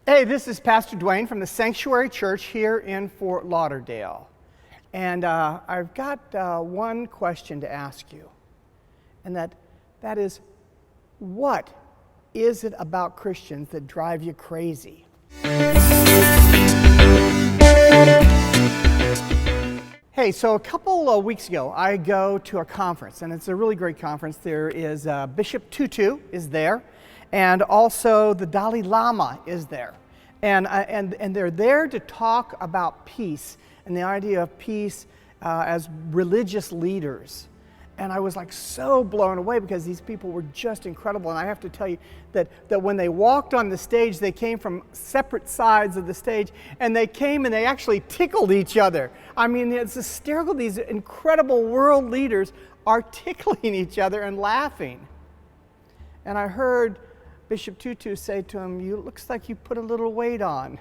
Hey, this is Pastor Dwayne from the Sanctuary Church here in Fort Lauderdale. And I've got one question to ask you. And that is, what is it about Christians that drive you crazy? Hey, so a couple of weeks ago, I go to a conference, and it's a really great conference. There is Bishop Tutu is there, and also the Dalai Lama is there. And they're there to talk about peace and the idea of peace as religious leaders. And I was like so blown away because these people were just incredible. And I have to tell you that when they walked on the stage, they came from separate sides of the stage, and they came and they actually tickled each other. I mean, it's hysterical. These incredible world leaders are tickling each other and laughing. And I heard Bishop Tutu say to him, "You looks like you put a little weight on."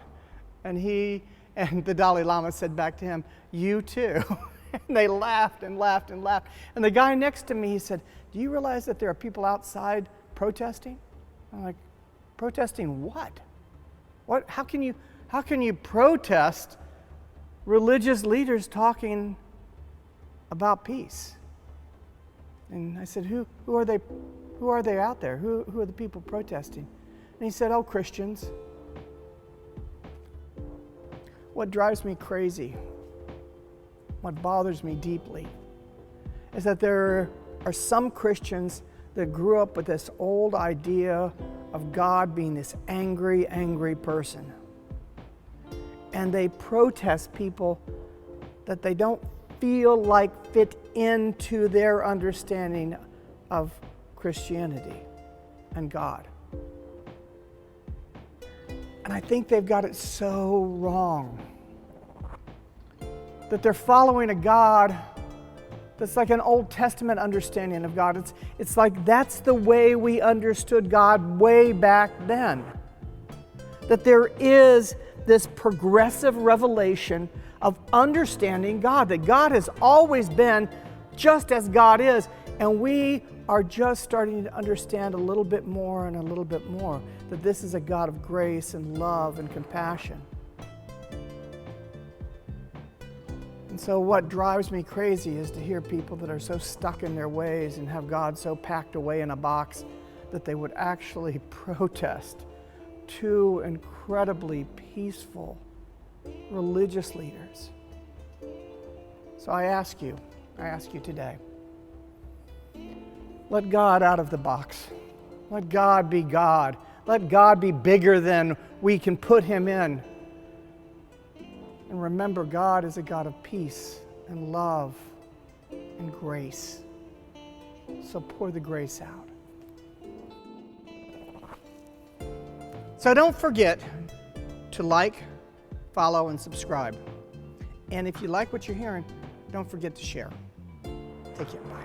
And the Dalai Lama said back to him, "You too." And they laughed and laughed and laughed. And the guy next to me, he said, "Do you realize that there are people outside protesting?" I'm like, "Protesting what? What? How can you protest religious leaders talking about peace?" And I said, "Who are they? Who are they out there? Who are the people protesting?" And he said, "Oh, Christians." What drives me crazy, what bothers me deeply, is that there are some Christians that grew up with this old idea of God being this angry, angry person. And they protest people that they don't feel like fit into their understanding of Christianity and God. And I think they've got it so wrong that they're following a God that's like an Old Testament understanding of God. It's like that's the way we understood God way back then. That there is this progressive revelation of understanding God, that God has always been just as God is, and we are just starting to understand a little bit more and a little bit more that this is a God of grace and love and compassion. And so what drives me crazy is to hear people that are so stuck in their ways and have God so packed away in a box that they would actually protest two incredibly peaceful religious leaders. So I ask you today, let God out of the box. Let God be God. Let God be bigger than we can put him in. And remember, God is a God of peace and love and grace. So pour the grace out. So don't forget to like, follow, and subscribe. And if you like what you're hearing, don't forget to share. Take care. Bye.